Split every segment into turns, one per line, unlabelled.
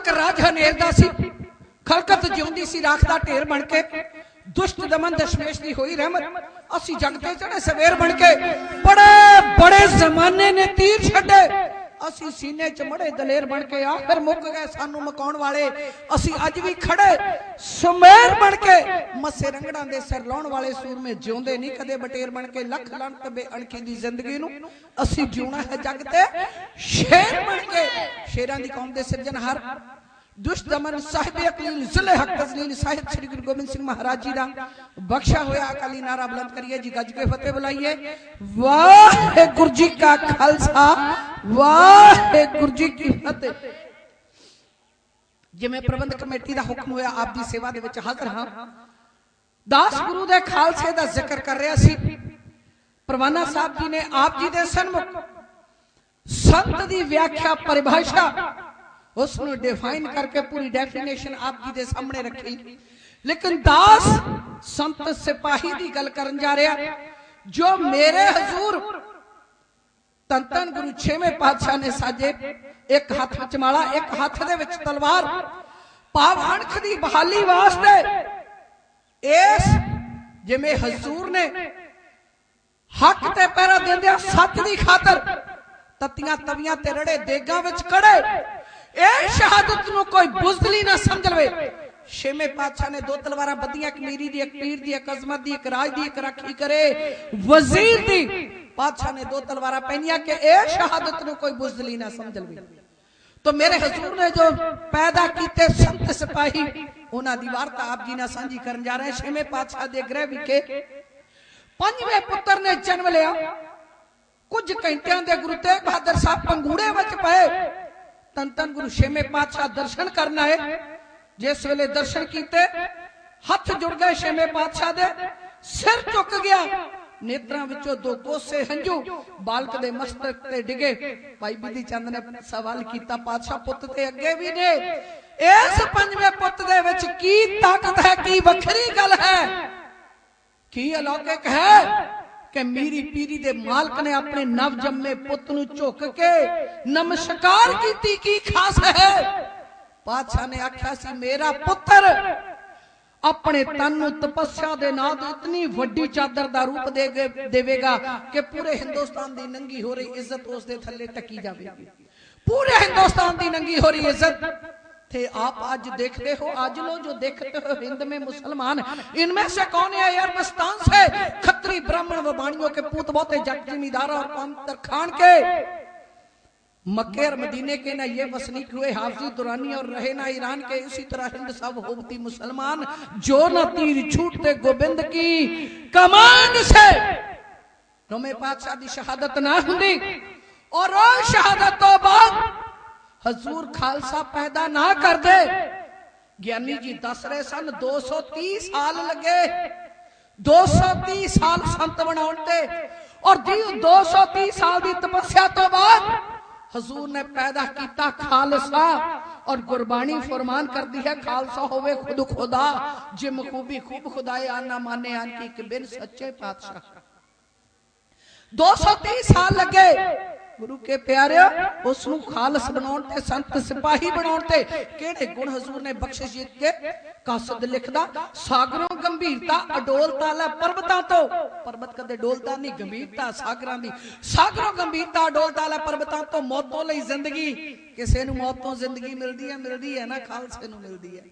तक राज हनेरदा सी, खलकत जिउंदी सी राख दा ढेर बन के, दुष्ट दमन दशमेश दी होई रहमत, असी जगते चढ़े सवेर बन के, बड़े बड़े जमाने ने तीर छड्डे, असी सीने च मड़े दलेर बन के, आखिर मुक गए सानू मकाउण वाले, असी अज भी खड़े सुमेर बन के, मसे रंगड़ां दे सिर लाउण वाले सूरमे जिउंदे नहीं कदे बटेर बन के, लख लानत बे अणखी दी जिंदगी नू असी जिउणा है जग ते शेर बन के। शेरां दी कौम दे सिरजनहार दुष्ट दमन साहिब अकलील जिले हक तजलील साहिब श्री गुरु गोबिंद सिंह महाराज जी दा बख्शा होया अकाली नारा बुलंद करिए जी, गज के फतेह बुलाइए। वाहिगुरु जी का खालसा, वाहिगुरु जी की फतेह। जिवें प्रबंध कमेटी दा हुक्म होया, आप दी सेवा दे विच हाज़र हां। दास गुरु दे खालसे दा जिक्र कर रहा सी। परवाना साहब जी ने आप जी दे सन्मुख संत दी व्याख्या परिभाषा उसनु डिफाइन करके पूरी डेफिनेशन आप जी दे सामने रखी, लेकिन दास संत सिपाही दी गल करन जा रहा, जो मेरे हजूर तन तन गुरु छेवें पातशाह ने साजे, एक हाथ विच माला, एक हाथ दे विच तलवार, पाव अणख दी बहाली वास्ते इस जिवें हजूर ने हक ते पैरा देंदे सच दी खातर तत्तियां तवियां ते रड़े देगां विच कड़े, ए शहादत नु कोई बुज़दली ना समझ लवे। छेवें पातशाह ने दो तलवारां बदियां, एक मीरी दी, एक पीर दी, एक अजमत दी, एक राज दी, एक राखी करे वजीर दी। पातशाह ने दो तलवारां पहनियां कि ए शहादत नु कोई बुज़दली ना समझ लवे। तो मेरे हजूर ने जो पैदा कीते संत सिपाही, उन्हां दी वार्ता आप जी नाल सांझी करन जा रहे हैं। छेवें पातशाह दे गृह विखे पंजवें पुत्र ने जन्म लिया। कुछ घंटियां दे गुरु तेग बहादुर साहब पंगूड़े विच पए, तन तन गुरु छेवें पातशाह दर्शन करना है। जिस वेले दर्शन कीते हथ जुड़ गए छेवें पातशाह दे, सिर झुक गया, नेत्रां विचों दो कोसे हंझू बालक दे मस्तक ते डिगे। भाई बिधि चंद ने सवाल कीता, पातशाह पुत ते अगे भी ने, इस पंजवें पुत दे विच की ताकत है, की वखरी गल है, की अलौकिक है कि मीरी पीरी दे मालक ने अपने नव जम्मे पुत नूं झुक के नमस्कार कीती, की खास है। पातशाह ने आख्या सी, मेरा पुत्र अपने तन नूं तपस्या दे नाल इतनी वड्डी चादर दा रूप देवेगा कि पूरे हिंदुस्तान दी नंगी हो रही इज्जत उस दे थल्ले टकी जावेगी। पूरे हिंदुस्तान दी नंगी हो रही इज्जत थे आप आज देखते हो। आज लो जो देखते हो हिंद में मुसलमान, इनमें से कौन है अरबस्तान से खत्री ब्राह्मण व वाणियों के पूत बहुते जट जमींदार और कौम तरखान के, मक्के और मदीने के ना ये वसनीक हुए हाफिज दुरानी और रहे ना ईरान के। इसी तरह हिंद सब होती मुसलमान, जो न तीर छूटते गोबिंद की कमान से। नौवें पातशाह दी शहादत ना हुंदी और शहादत तो बाद हजूर खालसा पैदा ना कर दे। ज्ञानी जी दस रहे सन 230 साल लगे, 230 साल संत बनाउंदे और 230 साल दी तपस्या तो बाद हजूर ने पैदा किया खालसा। और गुरबाणी फरमान कर दी है, खालसा होवे खुद खुदा, जिम खूबी खूब खुदाए आना माने आन की कि बिन सच्चे पातशाह। 230 साल लगे गुरु के प्यारे उसनु खालस बनाउण ते संत सिपाही बनाउण ते केड़े गुण हजूर ने बख्शिश के कासद लिखदा। सागरों गंभीरता अडोलता लै पर्वतां तो, पर्वत कदे डोलता नहीं, गंभीरता सागरां दी। सागरों गंभीरता अडोलता लै पर्वतां तो, मौतों लई जिंदगी, किसे नूं मौतों जिंदगी मिलदी है ना, खालसे नूं मिलदी है।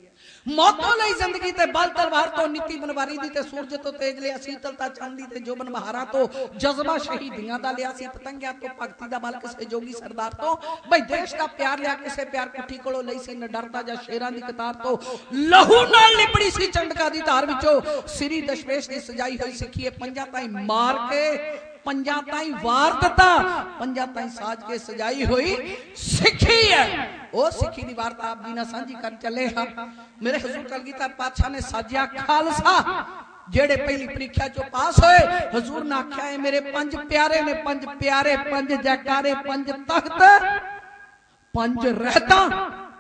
मौतों लई जिंदगी ते बल तलवार तो, नीति बनवारी दी ते सूरज तो तेज लिया, शीतलता चांदी ते जोबन बहारा तो, जज्बा शहीदियां दा लिया सी, पतंगियां तो भगती दा बल किसे जोगी सरदार तो, भाई देश दा प्यार लिया किसे प्यार कुठी कोलों लई सी, न डरदा जा शेरां दी कतार तो, लहू नाल लिपड़ी सी चंडका दी धार विचों, सिरी दशमेश दी सजाई होई सिखिए पंजा ताई मार के, पंजा ताई वार दता, पंजा ताई साज के सजाई हुई सिखी है। ओ सिखी दी वार्ता आप जी ना सांझी कर चले हां। मेरे हजूर कलगीधर पातशाह ने साजिया खालसा, जेड़े पहली परीक्षा चो पास होए, हजूर ने आख्या है मेरे पंज प्यारे ने, पंज प्यारे, पंज जयकारे, पंज तख्त, पंज रहता,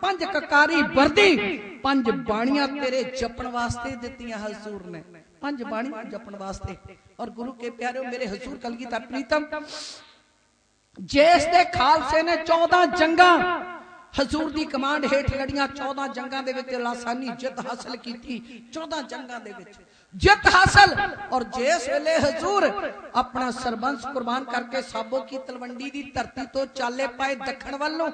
पंज ककारी वर्दी, पंज बाणियां तेरे जपन वास्ते दित्तियां हजूर ने, पंज बाणियां जपन वास्ते। और गुरु के प्यारे मेरे हजूर कलगीधर प्रीतम, जिस दे खालसे ने 14 जंगा हजूर दी कमांड हेठ लड़ियां 14 जंगां दे विच लासानी जित हासिल की। 14 जंगां दे विच जित हासिल। और जिस वेले हजूर अपना सरबंस कुर्बान करके साबो की तलवंडी दी धरती तो चाले पाए दखण वालों,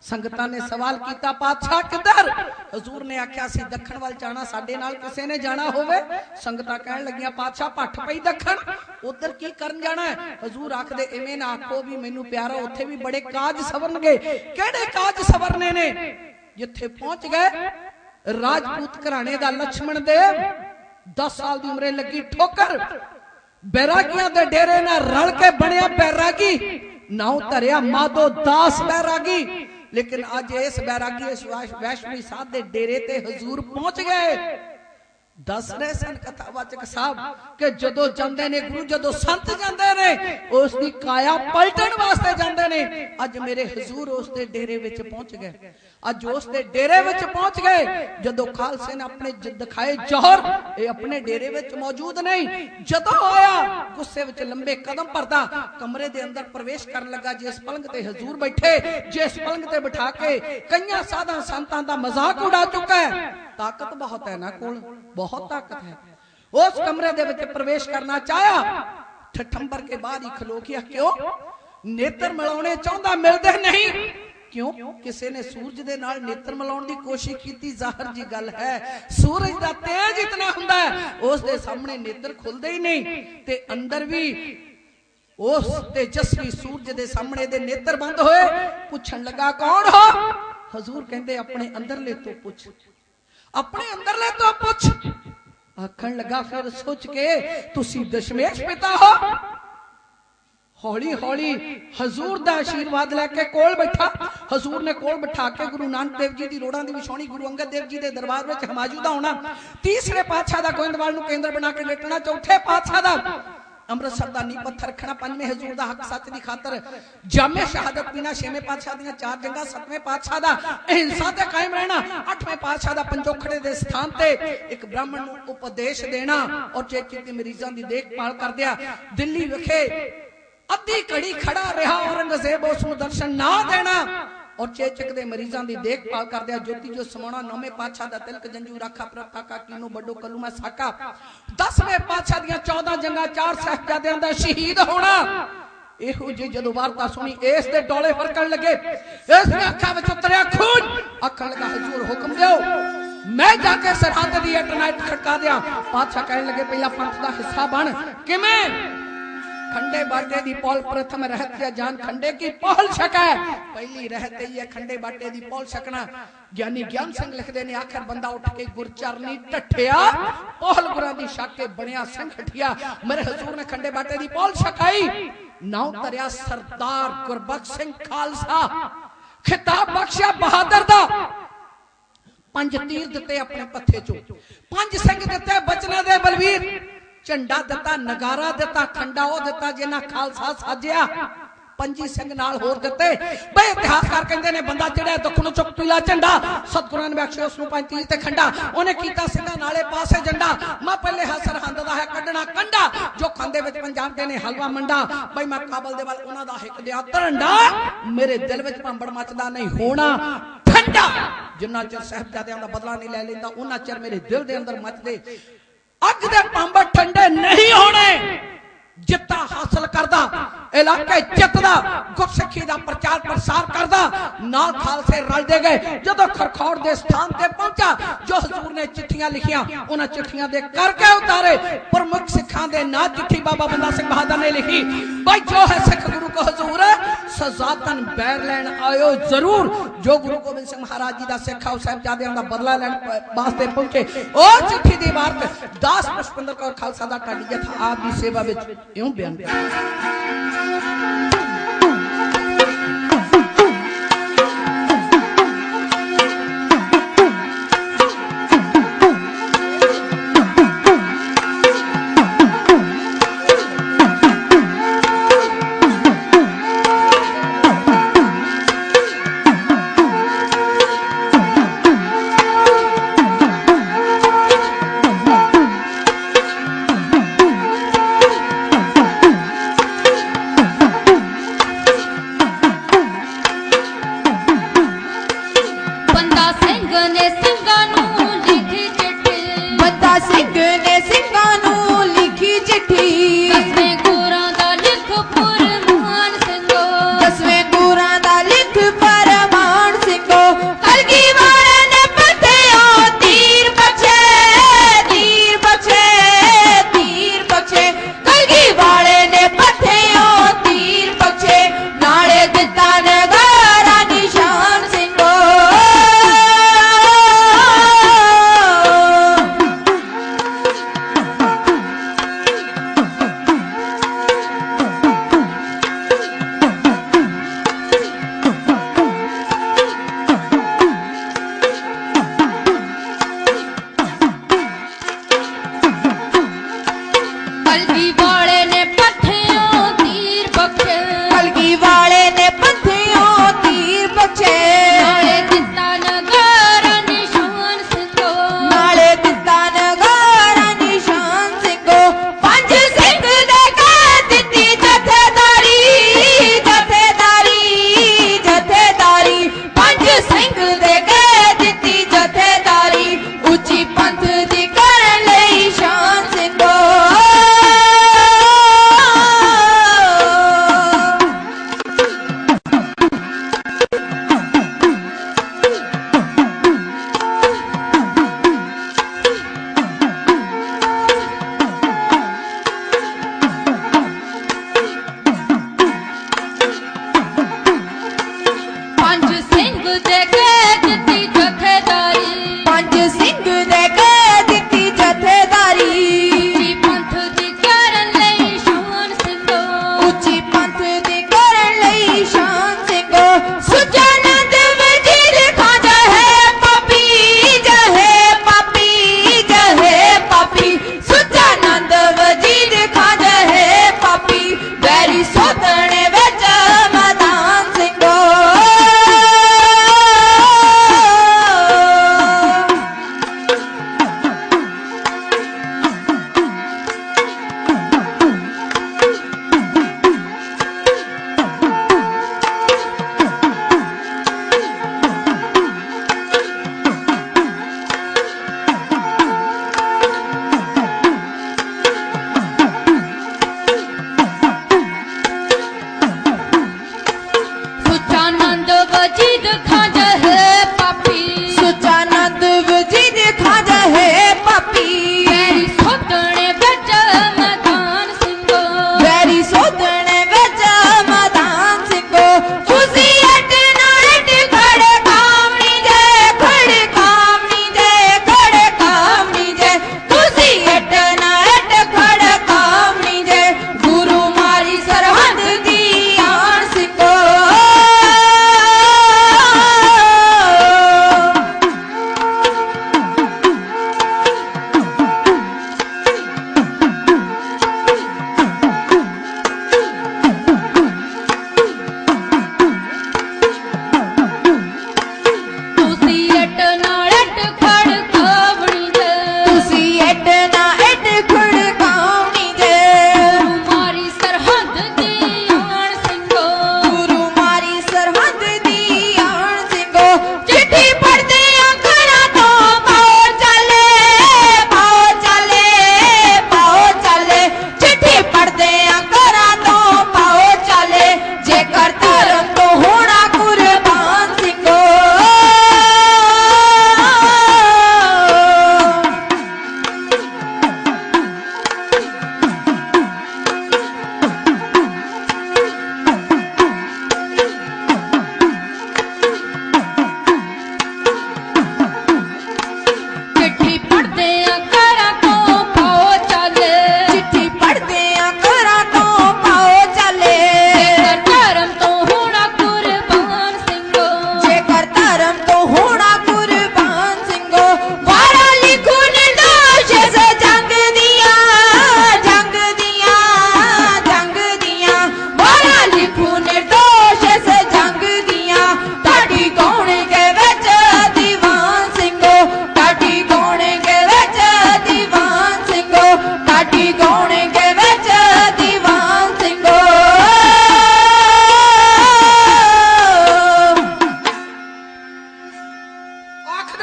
संगतां ने सवाल किया पातशाह किधर? हजूर ने आख्या सी दखण वाल जाना, साडे नाल किसे ने जाना होवे? संगतां कहण लगियां पातशाह पठ पई दखण, उधर की करन जाना है? हजूर आखदे इवें ना आखो भी मैनू प्यारा, उत्थे भी बड़े काज सवरनगे। केड़े काज सवरने ने? जिथे पहुंच गए राजपूत घराने दा लक्ष्मण देव 10 साल दी उम्रे लगी ठोकर, बैरागियां दे डेरे नाल रल के बनया बैरागी, नाउ धरिया माधो दास बैरागी। लेकिन अज इस बैरागी इस वैष्णवी साध दे डेरे ते हजूर पहुंच गए। दस रहे सन कथावाचक साहब कि जदों जांदे ने गुरु, जदों संत जांदे ने उस दी काया पलटन वास्ते जांदे ने। अज मेरे हजूर उस दे डेरे विच पहुंच गए। अज उस दे डेरे विच पहुंच गए। जदों खालसे ने अपने दिखाए जौहर, ये अपने डेरे विच मौजूद नहीं। जदों आया गुस्से विच लंबे कदम भरदा कमरे दे अंदर प्रवेश करन लगा। जिस पलंग ते हजूर बैठे, जिस पलंग ते बिठा के कईयां साधा संतां दा मजाक उड़ा चुका है। ताकत बहुत है ना कोल, बहुत ताकत है। उस कमरे दे विच प्रवेश करना चाहा, ठठंबर के बाहर ही खलो गया। क्यों? नेत्र मिलाने चाहता, मिलते नहीं। क्यों? किसी ने सूरज दे नाल नेत्र मिलाने की कोशिश की। जाहिर जी गल है, सूरज दा तेज इतना हुंदा है, उस दे सामने नेत्र खुलदे ही नहीं। ते अंदर भी उस तेजस्वी सूरज दे सामने दे नेत्र बंद होए। पुछन लगा कौन हो? हजूर कहंदे अपने अंदरले तो पुछ, अपने अंदरले तो पुछ। आखण लगा फिर सोच के तुसी दशमेश पिता हो। हौली हौली हजूर दा आशीर्वाद लेके कोल बैठा। हजूर ने कोल बैठा के गुरु नानक देव जी दी रोड़ा दी विछाउणी, गुरु अंगद देव जी दे दरबार विच हमाजूदा होना, तीसरे पातशाह दा गोइंदवाल नूं केंद्र बना के लेटना, चौथे पातशाह दा अमृतसर दा नींह पत्थर रखना, पंजवें हजूर दा हक सच दी खातर जामे शहादत पीना, छेवें पातशाह दी 4 जंगा, 7वें पातशाह दा अहिंसा ते कायम रहना, 8वें पातशाह दा पंजोखड़े दे स्थान ते एक ब्राह्मण नूं उपदेश देना और चेचे दी मरीजां दी देखभाल करदिया दिल्ली विखे अद्धी घड़ी खड़ा रहा औरंगजेब उस नूं दर्शन ना देना और चेचक दे मरीजां दी देखभाल करदिया ज्योति जो समाना, 9वें पातशाह दा तिलक जंजू राखा प्रथा का कीनो बड़ो कलूमा साका, 10वें पातशाह दियां 14 जंगा, 4 साहिबजादियां दा शहीद होना। एहो जी जदों वार्ता सुनी इस दे डोले फरकण लगे, इस दी अखां विच उतरिया खून। आखण लगा हजूर हुक्म दिओ मैं जाके सरहद दी एटनाइट खड़का दिया। पातशाह कहण लगे पहला पंथ दा हिस्सा बन। किवें? खंडे बाटे दी पौल प्रथम रहत या जान खंडे की पौल छका, पहली रहते ही है खंडे बाटे दी पौल छकना। ज्ञानी ज्ञान सिंह लिखदे ने आखिर बंदा उठ के गुरचरनी टठिया, पौल गुरां दी छक के बनया संघठिया। मेरे हजूर ने खंडे बाटे दी पौल छकाई, नाउ तरया सरदार गुरबख्श सिंह खालसा, खिताब बख्शिया बहादुर दा। 5 तीर दिते अपने पत्थे चो, 5 सिंह दिते बचने दे बलवीर, झंडा दिता, नगारा दिता, खंडा ओ दिता जिन्ना खालसा साजिया, 5 सिंह नाल होर दिते। बे इतिहासकार कहंदे ने बंदा चढ़िया दखणों चुक पीला झंडा, सतगुरां ने बख्शिया उस नूं 5 तीर ते खंडा, ओने कीता सिंघां नाले पासे झंडा। मैं पहले हसर हंद दा है कढना कंडा, जो खांदे विच पंजाब दे ने हलवा मंडा। बई मैं काबल दे वाल उन्हां दा हिक दिया तरंडा, मेरे दिल विच भांबड़ मचदा नहीं होना ठंडा। जिन्ना चਿਰ साहिबजादियां दा बदला नहीं ले लैंदा उन्ना चਿਰ मेरे दिल दे अंदर मचदे अग दे भांबड़ ठंडे नहीं होने। जिता हासिल करदा इलाके जितदा, गुरसिੱਖੀ दा प्रचार प्रसार करदा, नाल खालसे रल दे गए। जदों खरखौड़ दे स्थान ते पहुंचा, जो हजूर ने चिट्ठियां लिखियां उन्हां चिट्ठियां दे करके उतारे। प्रमुख सिखां दे ना चिट्ठी बाबा बंदा सिंह बहादुर ने लिखी, भाई जो है सिख गुरु को हजूर सजातन बैर लैन आयो जरूर। जो गुरु गोबिंद सिंह महाराज जी दा सिख है साहिबजादियां दा बदला लैण वास्ते पहुंचे। ओ चिट्ठी दी इबारत दास पुष्पिंदर कौर खालसा दा ढाडी जथा आप दी सेवा विच यूं बयान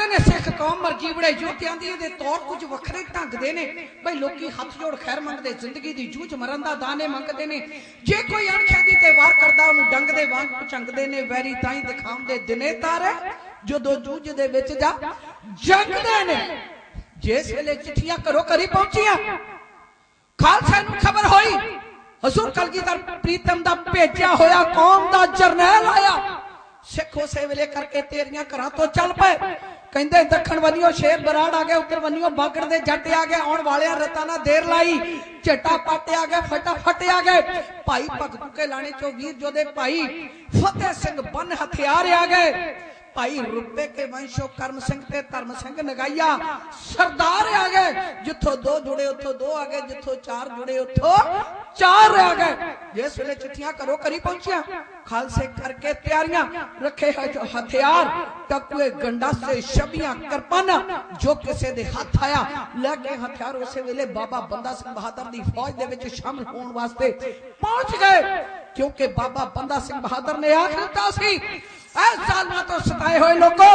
ने सिख कौम मर्जी बड़े योद्धियां दी तौर कुछ वखरे ढंग दे ने भाई लोकी हथ जोड़ खैर मंगदे जिंदगी दी जूझ मरन दा दाने मंगदे ने जे कोई अणखैदी ते वार करदा ओनू डंग दे वांग पचंगदे ने वैरी ताई दिखाउंदे दिने तारे जदों जूझ दे विच जा जगदे ने जिस वेले चिट्ठियां घरों घरी पहुंचियां खालसा नू खबर होई हजूर कलगीधर प्रीतम दा भेजा होया कौम दा जरनैल आया सिख उस वेले करके तेरियां घरां तो चल पे कहंदे दखण वनियो शेर बराड़ आ गए उधर वनियो बागड़ दे जट आ गए आउण वाले रता ना देर लाई झटा पाटे आ गए फटाफट आ गए भाई भगतू के लाने चो वीर जोधे भाई फतेह सिंह बन हथियार आ गए भाई रुपए के वंशो कर्म सिंह ते धर्म सिंह नगाइया सरदार आ गए जिथों दो जुड़े उथों दो आ गए जिथों चार जुड़े उथों चार आ गए जिस वेले चिट्ठियां घरों घरी पहुंचिया खालसे करके तैयारियां रखे हथियार टकुए गंडासे छबियां किरपाना जो किसी दे हाथ आया लेके हथियार उस वेले बाबा बंदा सिंह बहादुर दी फौज दे विच शामिल होने वास्ते पहुंच गए क्योंकि बाबा बंदा सिंह बहादुर ने आख दिता सी जालमा तो सताए हुए लोगों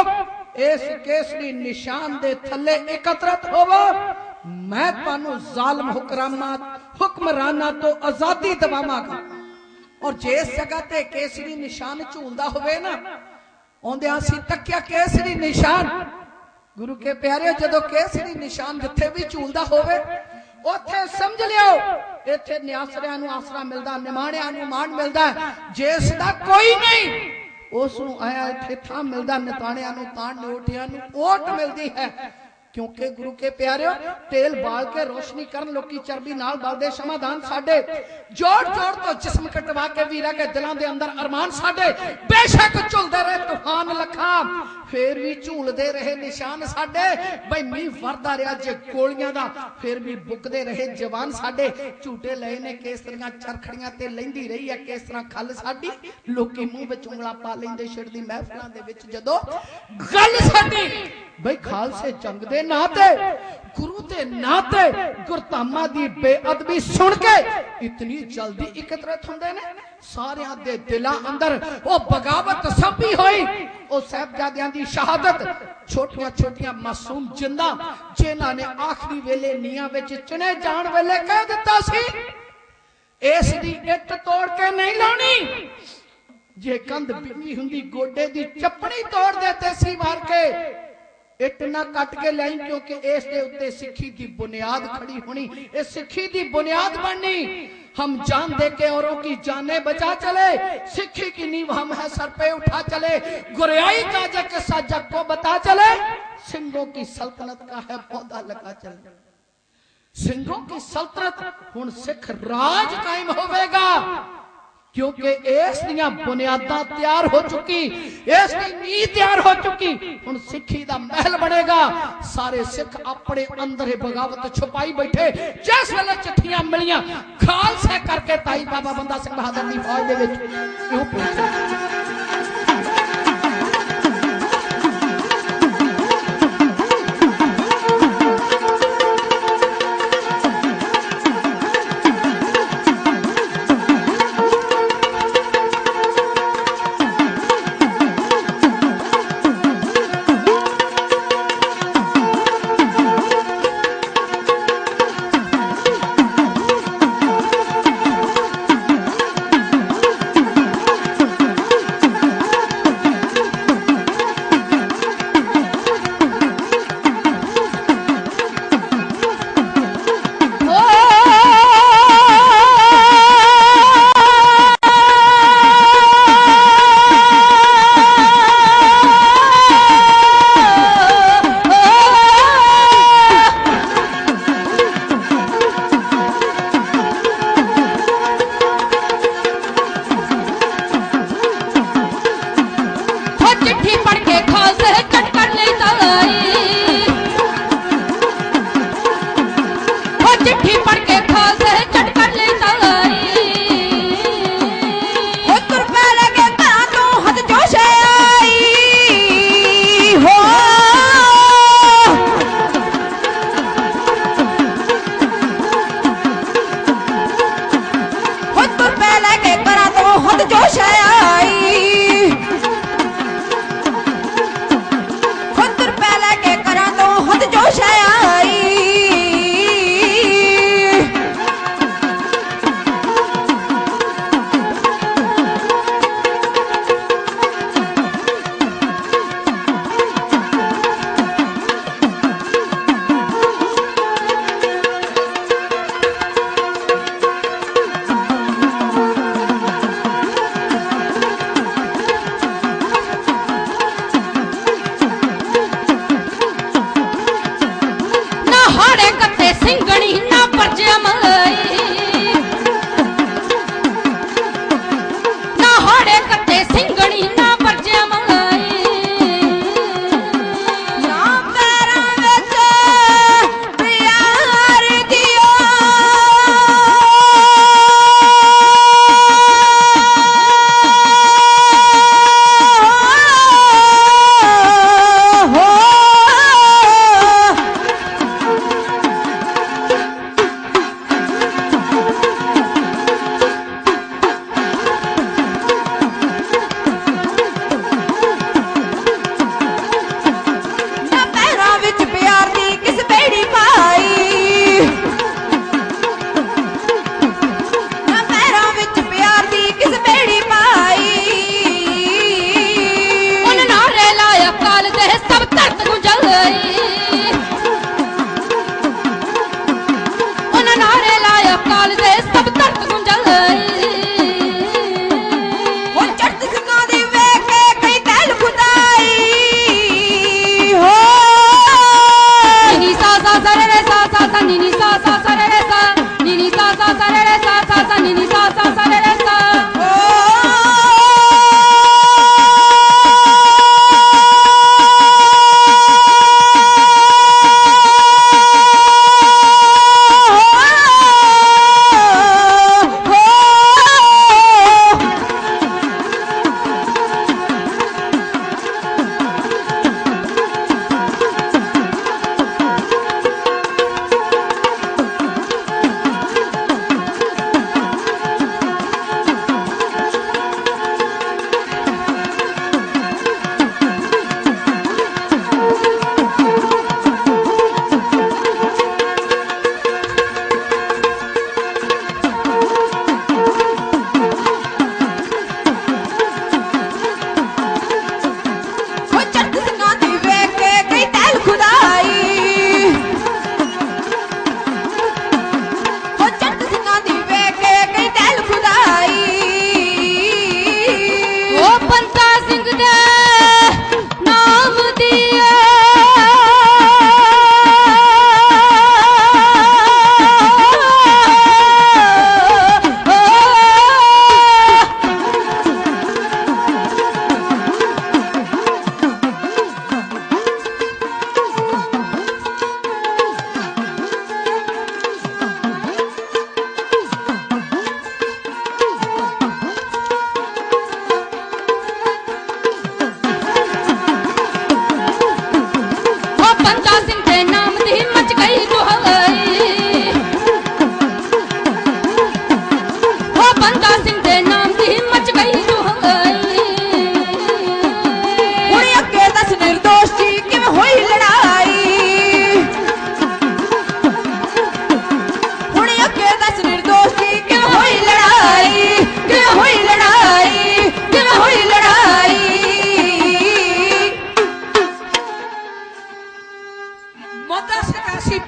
इस केसरी निशान दे थले एकत्रित होवो मैं तुहानू जालिम हुक्मराना तो आजादी दवावांगा और जिस जगह ते केसरी निशान झूलदा होवे ना औंदियां सी तक्या केसरी निशान गुरु के प्यारे जदों केसरी निशान जिथे भी झूलदा होवे उथे समझ लियो इथे निआसरियां नू आसरा मिलदा निमाणियां नू मान मिलदा जिस दा कोई नहीं उस आया इथे थां मिलदा नताणियां नू तां नोटियां नू ओट मिलदी है क्योंकि गुरु के प्यारे तेल बाल के रोशनी करन लोकी चरबी नाल बलदे समाधान साडे जोड़ जोड़ तो जिस्म कटवा के वीरा के दिलों दे अंदर अरमान साडे बेशक झुलदे रहे तूफान लखा फिर भी झूलदे रहे निशान साडे भाई मी वरदा रहा जे गोलियां दा फिर भी बुकदे रहे जवान साडे झूठे लए ने केसरियां चरखड़ियां ते लैंदी रही है किस तरह खल साडी लोकी मुंह विच उंगला पा लैंदे छिड़दी महफिलां दे विच जदों गल साडी भाई खालसे जंग दे नाते गुरु दे नाते गुरधामा दी बेअदबी सुन के इतनी जल्दी एकत्रित हुंदे ने सारियां दे दिलां अंदर ओ बगावत सभी होई ओ साहबजादियां दी शहादत छोटियां छोटियां मासूम जिंदा जिन्हां ने आखिरी वेले नीआं विच चुने जाण वेले कह दिता सी इस दी इट तोड़ के नहीं लाउणी जे कंध बिन्नी हुंदी गोडे दी चपड़ी तोड़ देते सी मार के इट ना कट के लाई क्योंकि इस दे उत्ते सिक्खी दी बुनियाद खड़ी होनी इस सिक्खी दी बुनियाद बननी हम जान दे के औरों की जाने बचा चले सिक्खी की नींव हम है सर पे उठा चले गुरियाई का जग किस्सा जग को बता चले सिंहों की सल्तनत का है पौधा लगा चले सिंहों की सल्तनत हुन सिख राज कायम होवेगा क्योंकि इस दियां बुनियादां तैयार हो चुकी इस दी नींव तैयार हो चुकी हुन सिक्खी दा महल बनेगा सारे सिख अपने अंदर बगावत छुपाई बैठे जिस वेले चिट्ठियां मिलियां खालसे करके ताई बाबा बंदा सिंह बहादुर दी फौज दे विच क्यों पहुंचे
परजे मलाई ना होड़े कट्टे सिंगड़ी ना परजे मलाई ना पैरां विच प्यार दियो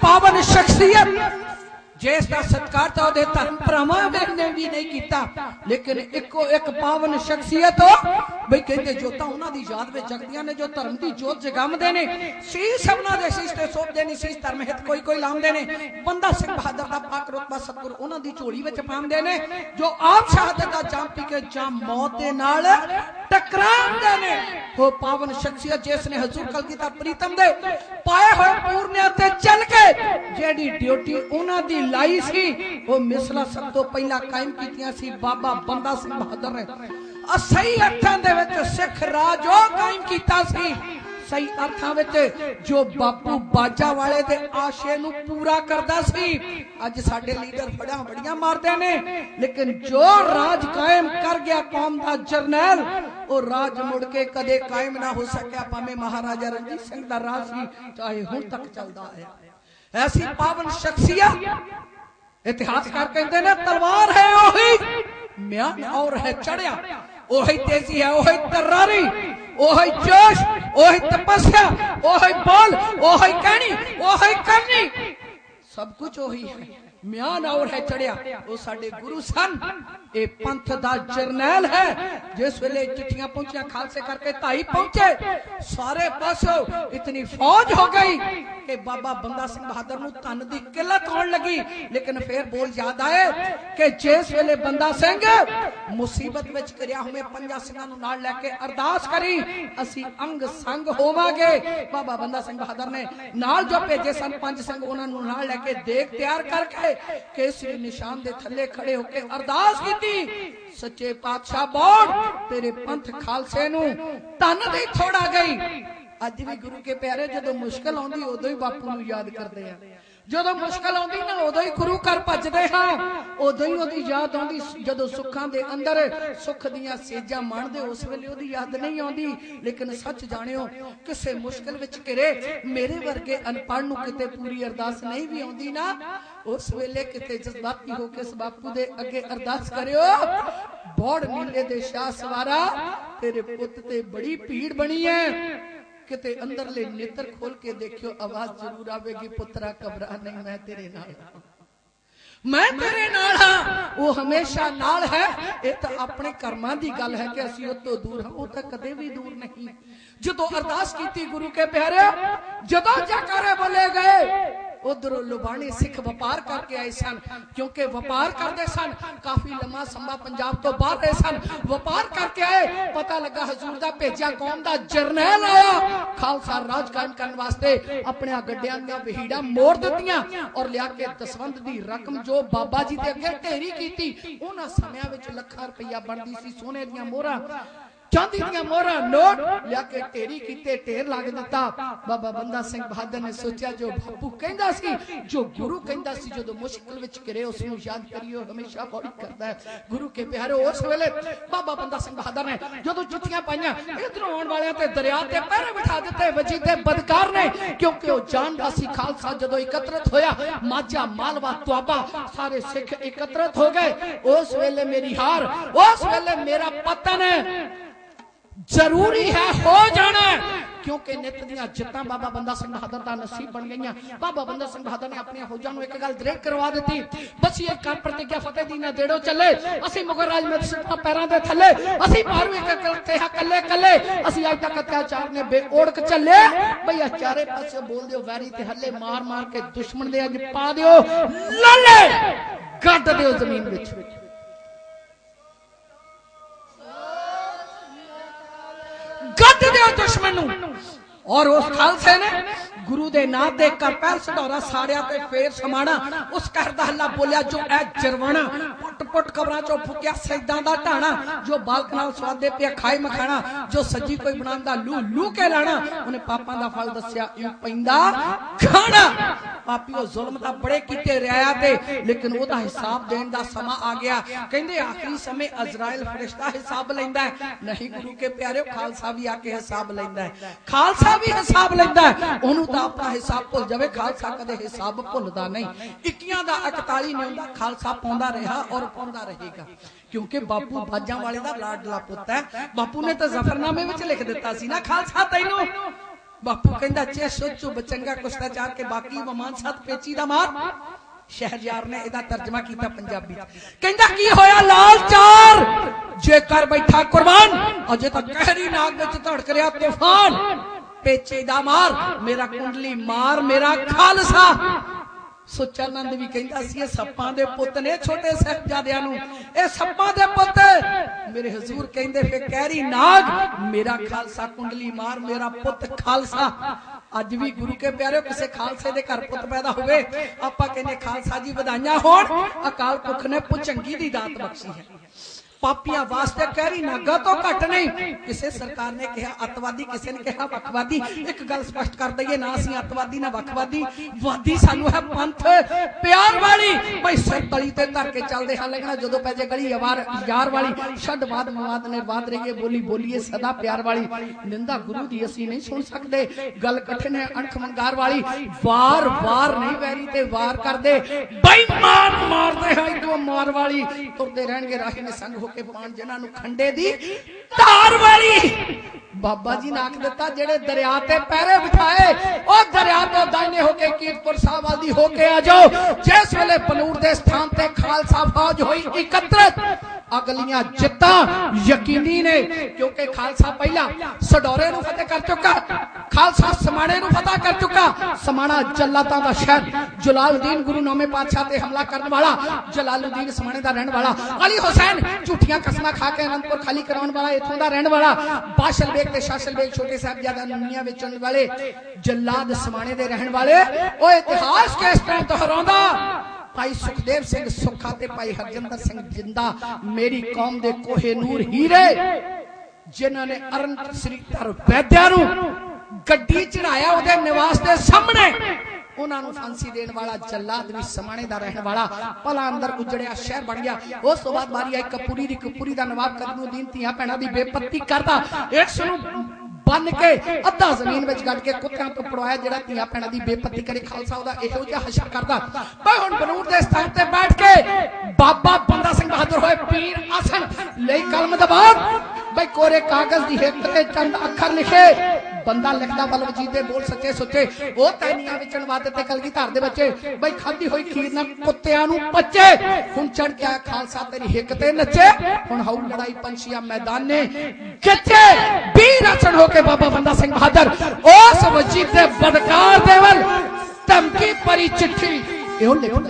पावन शख्सियत जिसका सत्कार तो दे धर्म भरावां ने भी नहीं किया, लेकिन इको एक पावन शख्सियत हो बई कहते जोता उन्हां दी याद में जगदियां ने जो धर्म की जोत जगावदे ने। शीश उन्हां दे शीश ते सौंपदे ने, शीश धर्म हित कोई कोई लांदे ने। बंदा सिंह बहादुर दा पाक रुतबा सतगुर उन्हां दी झोली विच पांदे ने, जो आप शहादत दा जाम पी के जाम मौत दे नाल टकरांदे ने। वो पावन शख्सियत जिसने हजूर कलगीधर प्रीतम दे पाए हुए पूर्णिया ते चल के जेडी ड्यूटी उन्हां दी लाई सी वो मिसला सब तो पहला कायम कीतियां सी बाबा बंदा सिंह बहादुर ने। सही अर्थां दे विच सिख राज ओ कायम कीता सी, सही अर्थां विच जो बापू बाजा वाले दे आशे नूं पूरा करदा सी। अज साडे लीडर बड़ा बड़ियां मारदे ने, लेकिन जो राज कायम कर गया कौम दा जरनैल, वो राज मुड़ के कदे कायम ना हो सकिया। भावें महाराजा रणजीत सिंह दा राज सी, चाहे हुण तक चलदा है। ऐसी पावन शख्सियत इतिहासकार कहते हैं तलवार है ओही म्यान और है चढ़िया, ओही तेजी है, ओही तर्रारी, ओही जोश, ओही तपस्या, ओही बोल, ओही कहनी, ओही करनी, सब कुछ ओही है। म्यां नाल है चढ़िया वो साडे गुरु सन ये पंथ दा जरनैल है जिस वेले चिट्ठियां पहुंचियां खालसे करके ताई पहुंचे सारे पासों इतनी फौज हो गई कि बाबा बंदा सिंह बहादुर नूं धन दी किल्लत होण लगी लेकिन फिर बोल याद आए कि जिस वेले बंदा सिंह मुसीबत विच घिरिया होवे पंजा सिंहां नूं नाल लैके अरदास करी असी अंग संग होवांगे बाबा बंदा सिंह बहादुर ने नाल जो भेजे सन पंज सिंह उन्हां नूं नाल लैके देख तैयार करके केसरी निशान दे थल्ले खड़े होके अरदास कीती सच्चे पातशाह बोल तेरे पंथ खालसे नूं धन दी थोड़ा गई अज भी गुरु के प्यारे जदों मुश्किल आउंदी उदों ही बापू नूं याद करदे आ जदों मुश्किल आउंदी ना उदों ही गुरु घर भजदे हां उदों ही ओदी याद आउंदी जदों सुखां दे अंदर सुख दियां सेजां माणदे उस वेले ओदी याद नहीं आउंदी लेकिन सच जाणियो किसे मुश्किल विच घिरे मेरे वर्गे अनपढ़ नूं किते पूरी अरदास नहीं भी आउंदी ना उस वेले किते जज्बाती होके इस बापू दे अगे अरदास करियो बौड़ नीले दे शाह सवारा तेरे पुत ते बड़ी भीड़ बनी है किते अंदर ले नेत्र खोल के देखियो आवाज जरूर आवेगी पुत्रा घबरा नहीं मैं तेरे नाल मैं तेरे नाल हां वो हमेशा नाल है ये तो अपने कर्मां दी गल है कि असीं उस तो दूर हां वो तो कदे भी दूर नहीं जदों अरदास कीती गुरु के प्यारे जदों जयकारे बोले गए उधरों लुबाने सिख व्यापार करके आए सन क्योंकि व्यापार करते सन काफी लंबा संबा पंजाब तो बाहर रहे सन व्यापार करके आए पता लगा हजूर दा भेजा कौम दा जरनैल आया खालसा राज कायम करने वास्ते अपने गड्डियां दी वहीड़ा मोड़ दित्तियां और लिया के दसवंध दी रकम जो बाबा जी दे अगे ढेरी कीती उन्हां समयां विच लाखां रुपया बनदी सी सोने दीयां मोहरां चांदी दियां मोहरा नोट लिया के ढेरी कीते ढेर लग दिता बाबा बंदा सिंह बहादुर ने सोचा जो बापू कहंदा सी जो गुरु कहंदा सी जदों मुश्किल विच घिरे उस नूं याद करियो हमेशा बड़ी करदा है गुरु के प्यारे उस वेले बाबा बंदा सिंह बहादुर ने जदों चिट्ठियां पाईयां इधरों आउण वालियां ते दरिया ते पैरे बिठा दिते वजी ते बदकार ने क्योंकि वो जानदा सी खालसा जदों एकत्रित होया माझा मालवा दुआबा सारे सिख एकत्रित हो गए उस वेले मेरी हार उस वेले मेरा पतन जरूरी है हो जाना क्योंकि नित दियां जित्तां बाबा बंदा सिंह बहादुर दा नसीब बन गईयां बाबा बंदा सिंह बहादुर ने अपनी फौजां नूं एक गल दृढ़ करवा दी बसी एक कर प्रतिज्ञा फतेह दी ना देड़ो चले असीं मुगल राज में सिद्धां पैरां दे थल्ले असीं मारू एक करते हां कल्ले कल्ले असीं अज तक अत्याचार ने बेओड़क चले भई चारे पासे बोल दिओ वैरी ते हल्ले मार मार के दुश्मन दे अज पा दिओ लले गड्ड दिओ जमीन विच गड्ड दिओ दुश्मन नूं और उस खालसे ने गुरु दे नाम दे कर पैर सधौरा साड़िया ते फेर समाना उस घर दा हल्ला बोलिया जो ऐ जरवाना पुट पुट कबरां चों फुकिया सैदां दा ढाणा जो बालक नाल स्वादे पिया खाए मखाना जो सजी कोई बनांदा लू लू के लाना उन्हें पापां दा फल दस्या इं पैंदा खाना पापीओ जुल्म दा बड़े कीते रिया ते लेकिन ओदा हिसाब देण दा समा आ गया कहंदे आखिरी समय अजराइल फरिश्ता हिसाब लैंदा है नहीं गुरु के प्यारे खालसा भी आके हिसाब लैंदा है खालसा भी हिसाब लैंदा है ओनू अपना हिसाब भुल जावे खालसा कदे हिसाब भुलदा नहीं 21 दा 41 नहीं हुंदा खालसा पाउंदा रहा और पाउंदा रहेगा क्योंकि बापू बाजां वाले दा लाडला पुੱਤ है बापू ने तो जफरनामे विच लिख दिता सी ना खालसा तैनू बापू कहंदा चे सोचो बचंगा कुश्ता चार के बाकी वमान साथ पेची दा मार शहरयार ने इहदा तर्जमा कीता पंजाबी कहंदा की होया लाल चार जे कर बैठा कुर्बान अजे तक कहरी नाग विच धड़क रिया तूफान पेचे दा मार मेरा कुंडली मार मेरा खालसा सुच्चा नंद भी कहंदा सी सप्पां दे पुੱਤ ने छोटे साहिबजादियां नूं ए सप्पां दे पुੱਤ मेरे हजूर कहंदे फे कहरी नाग मेरा खालसा कुंडली मार मेरा पुੱਤ खालसा अज भी गुरु के प्यारे किसी खालसे दे घर पुੱਤ पैदा होवे आपां कहंदे खालसा जी वधाइयां होण अकाल पुरख ने भुजंगी दी दात बख्शी है पापियां वास्ते कहरी नागा तो घट नहीं किसी सरकार ने कहा अतवादी किसी ने कहा वखवादी एक गल स्पष्ट कर दईए ना असीं अतवादी ना वखवादी वादी सानू है पंथ प्यार वाली भाई सिर तली ते धर के चलदे हां लगना जदों पै जे गली यार वाली छड्डवाद मवाद ने वाद रहीए बोली बोलीए सदा प्यार वाली निंदा गुरु दी असीं नहीं सुन सकदे गल कठिन है अणख मंगार वाली वार वार नहीं वैरी ते वार करदे बेईमान मारदे हैं इदों मार वाली तुरदे रहणगे राही ने संग के पान जिन्होंने खंडे दी धार वाली बाबा जी ने आख दिता जेड़े दरिया ते पैरे बिठाए और दरिया तो दाइने होके कीरतपुर साहब वाली होके आ जाओ। जिस वेले बलूर दे स्थान ते खालसा फौज हुई एकत्रित अगलियां जित्ता यकीनी ने क्योंकि खालसा पहला सडौरे नूं फतेह कर चुका, खालसा समाणे नूं फतेह कर चुका। समाणा जल्लातां दा शहर, जलालुद्दीन गुरुनामे पातशाह ते हमला करने वाला, जलालुद्दीन समाणे दा रहने वाला, अली हुसैन झूठियां कसमां खा के अनंदपुर खाली कराउण वाला इथों दा रहने वाला, बाशल बेग ते शासल बेग छोटे साहिबजादा नुनियां वेचण वाले, जल्लाद समाणे दे रहने वाले। ओ इतिहास किस तरह दोहराउंदा भाई सुखदेव सिंह सुखा ते भाई हरजिंदर सिंह जिंदा मेरी कौम दे कोहे नूर हीरे जिन्हां ने अरन श्री धर वैद्या नूं गड्डी चढ़ाया उहदे निवास दे सामने, उन्होंने फांसी देने वाला जल्लाद भी समाणे दा रहने वाला भला अंदर उजड़िया शहर बन गया। उस तो बाद मारी आई कपूरी दा नवाब कदमुद्दीन तियां भैणां दी बेपत्ती करदा, इस नूं बन के अद्धा जमीन विच गड़ के कुत्तियां तो पड़वाया जेड़ा तियां भैणां दी बेपत्ती करे खालसा ओदा इहो जिहा हशर करदा। भाई हुण बनूर दे स्थान ते बैठ के बाबा बंदा सिंह बहादुर होए पीर आसन ले कलम दबान भाई कोरे कागज दी हिक ते चंद अखर लिखे बंदा लिखदा बलवजीत दे बोल सच्चे सुच्चे ओ तैनियां विचण वादे ते कलगीधर दे बच्चे भाई खादी होई खीर ना कुत्तियां नूं पच्चे हुण चढ़ के आया खालसा तेरी हिक ते नचे हुण हाउ लड़ाई पंछियां मैदाने किथे वीर आसन होके बाबा बंदा सिंह बहादुर उस वजीद दे बदकार देवल धमकी परी चिट्ठी इहो लिखो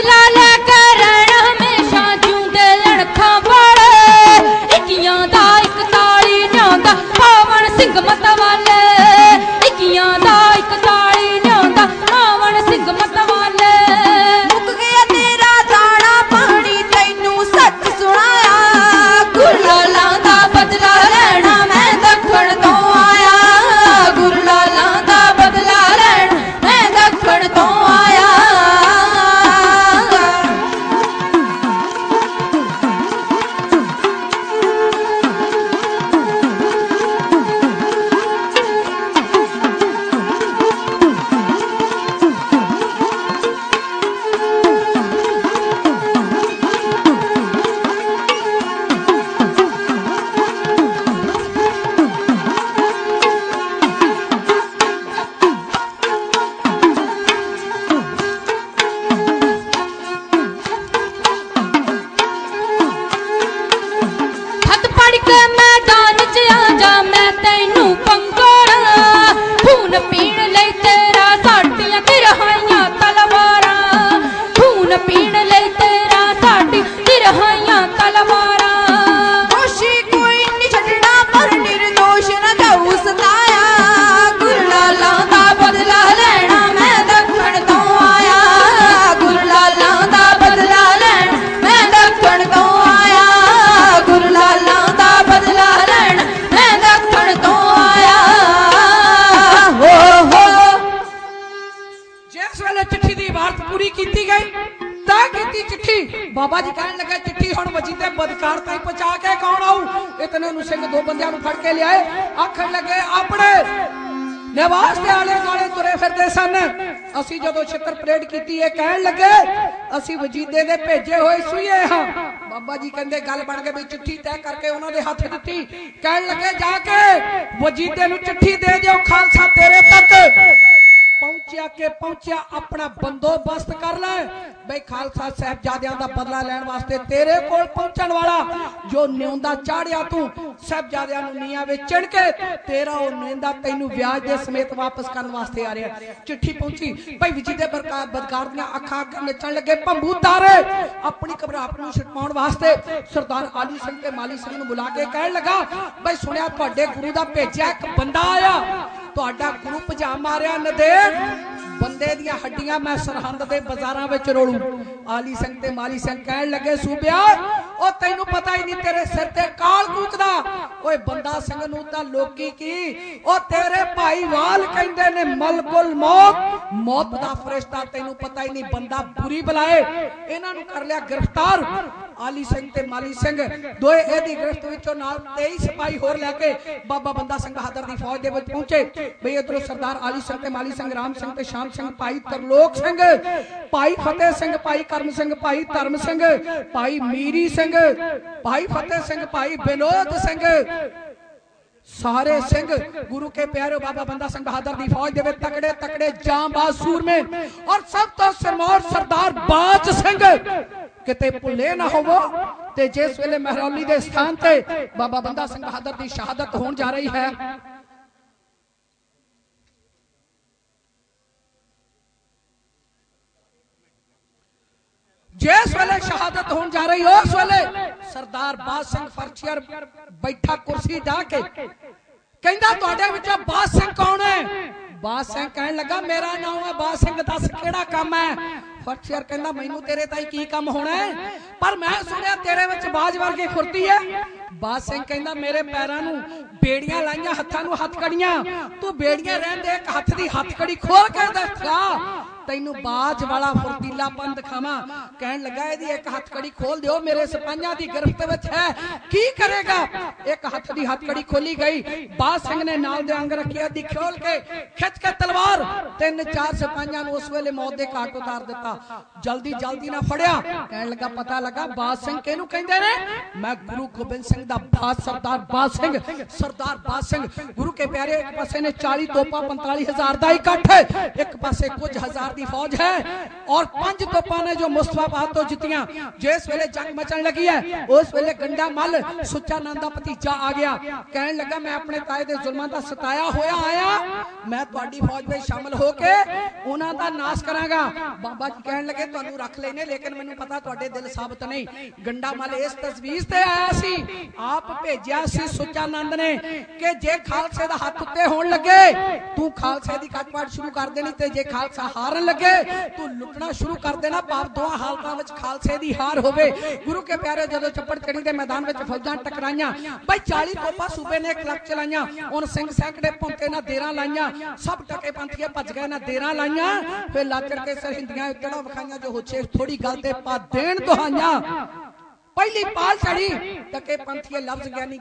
बदला लेके रहना हमेशा जिउंदे लड़खा वाले इक्कियां दा 41 न्यांदा पावन सिंह मतवाले इक्कियां दा 41 न्यांदा पावन सिंह मतवाले
मुक गया तेरा दाना पानी तैनू सच सुनाया गुरलालां दा बदला लेना मैं दखण तो आया गुरलालां दा बदला लेना मैं दखण तो आया
हथ पड़ के मैदान च आ जा मैं तैनू पंगोड़ा खून पीण लई तेरा साडियां तिरहाइयां तलवारां खून पीण लई तेरा साडी तिरहाइयां तलवारां
दोषी कोई नहीं छड़ना पर निर्दोष न जाऊ सताया गुरलालां दा बदला लेना मैं दखण तो आया गुरलालां दा बदला लेना मैं दखण तो आया गुरलालां दा बदला लेना मैं दखण तो आया हो
जिस वेले चिट्ठी की इबारत पूरी की गई तय की चिट्ठी बाबा जी कहने लगे चिट्ठी हुण वजीदे बदकार ताईं पहुंचा के कौन आऊ इतने नु सिंह दो बंदियां नु फड़ के लियाए आखण लगे अपने निवास के आले दुआले तुरे फिरदे सन असी जदों छित्र परेड कीती है कहन लगे असी वजीदे दे भेजे होए सुईए हां बाबा जी कहंदे गल बन गई भी चिट्ठी तय करके उन्हां दे हत्थ दित्ती कहन लगे जाके वजीदे नु चिट्ठी दे दियो खालसा तेरे तक पहुंचा अपना बंदोबस्त कर ले बई खालसा साहबजादियां दा बदला लैण वास्ते तेरे कोल पहुंचण वाला जो न्योंदा चाढ़िया तू साहबजादियां नु नीआं विच चिण के तेरा ओ न्योंदा तैनू ब्याज दे समेत वापस करन वास्ते आ रहा चिट्ठी पहुंची भाई वजीदे बदकार दियां अखां अगे नचण लगे भंबू तारे अपनी घबराहट नू छिपाउण वास्ते सरदार आली सिंह ते माली सिंह नू बुला के कहण लगा भाई सुनिया तुहाडे गुरु दा भेजिया एक बंदा आया तुहाडा गुरु भजा मारिया नदेड़ बंदे दियां हड्डियां मैं सरहंद दे बाजारां विच रोलू आली सिंह ते माली सिंह कहण लगे सूबिया ओ तैनू पता ही नहीं तेरे सिर ते काल कूकदा ओए बंदा सिंह नू तां लोकी की ओ तेरे भाईवाल कहंदे ने मलकुल मौत दा फरिश्ता तैनू पता ही नहीं बंदा बुरी बलाए इन्हां नू कर लिया गिरफ्तार आली सिंह ते माली सिंह दोए एदी गिरफ्त विचों नाल 23 सिपाही होर लेके बाबा बंदा सिंह बहादुर दी फौज दे विच पहुंचे बई इधरों सरदार आली सिंह ते माली सिंह राम सिंह ते शाम सिंह भाई तरलोक सिंह भाई फतेह सिंह भाई करम सिंह भाई धर्म सिंह भाई मीरी सिंह भाई फतेह सिंह भाई विनोद सिंह सारे सिंह गुरु के प्यारे बाबा बंदा सिंह बहादुर दी फौज दे तकड़े तकड़े जांबाज सूरमे और सब तो सिरमौर सरदार बाज सिंह किते भुले ना होवो ते जिस वेले महरौली दे स्थान ते बाबा बंदा सिंह बहादुर दी शहादत होने जा रही है जिस वेले शहादत होने जा रही उस वेले सरदार बाज सिंह फरचियर बैठा कुर्सी ढा के कहंदा तुहाडे विच बाज सिंह कौन है बाज सिंह कहन लगा मेरा नाम है बाज सिंह दस केड़ा काम है फरचियर कहंदा मैनू तेरे ताई की काम होना है पर मैं सुनिया तेरे विच बाज वर्गी फुर्ती है बाज सिंह कहंदा मेरे पैरां नू बेड़ियां लाइयां हत्थां नू हथकड़ियां तू बेड़ियां रहन दे एक हथ दी हथकड़ी खोल के दिखा तैनू बाज वाला फुर्तीलापन दिखावा कहन लगा इहदी एक हथकड़ी खोल दियो मेरे सिपाहियां दी गिरफ्त विच है की करेगा एक हथ दी हथकड़ी खोली गई बाज सिंह ने नाल दे अंग रखिया दी खोल के खिच के तलवार तीन चार सिपाहियां नू उस वेले मौत दे घाट उतार दिता जल्दी जल्दी ना फड़िया कहन लगा पता लगा बाज सिंह किहनू कहंदे ने मैं गुरु गोबिंद सिंह दा बाज सरदार बाज सिंह गुरु के प्यारे एक पासे ने 40 तोपा 45,000 दा इकट्ठ एक पासे कुछ हजार दी फौज है और 5 तोपां ने जो मुस्तफाबाद तो जितियां। जिस वेले जंग मचन लगी है उस वेले गंडा मल सुच्चा नंद दा भतीजा आ गया, कहन लगा मैं अपने ताए दे जुल्मां दा सताया होया आया, मैं तुहाडी फौज में शामिल होके उन्हां दा नाश करांगा। बाबा जी कहन लगे तुहानू रख लेने लेकिन मैनू पता तुहाडे दिल साबित नहीं। गंडा मल इस तजवीज ते आया सी, आप भेजिया सी सुच्चा नंद ने कि जे खालसे दा हाथ उत्ते होण लगे तू खालसे दी कटपाट शुरू कर देनी, ते जे खालसा हारन लगे तू लुटना शुरू कर देना। भाव दोवां हालतां विच खालसे दी हार होवे। गुरु के प्यारे जदों चप्पड़ चढ़ी दे मैदान विच फौजां टकराईयां, भाई 40 तोपां सूबे ने 1 लाख चलाईयां, हुण सिंह सैकड़े भौंके ना देरां लाईयां, सब टके पंथीए भज गए ना देरां लाईयां। फिर लाचड़ के सरहिंदियां उतड़ा विखाईयां जो होछे थोड़ी गल ते पा देण दुहाईयां। पहली पाल चढ़ी टके पंथीए लफ्ज ज्ञानी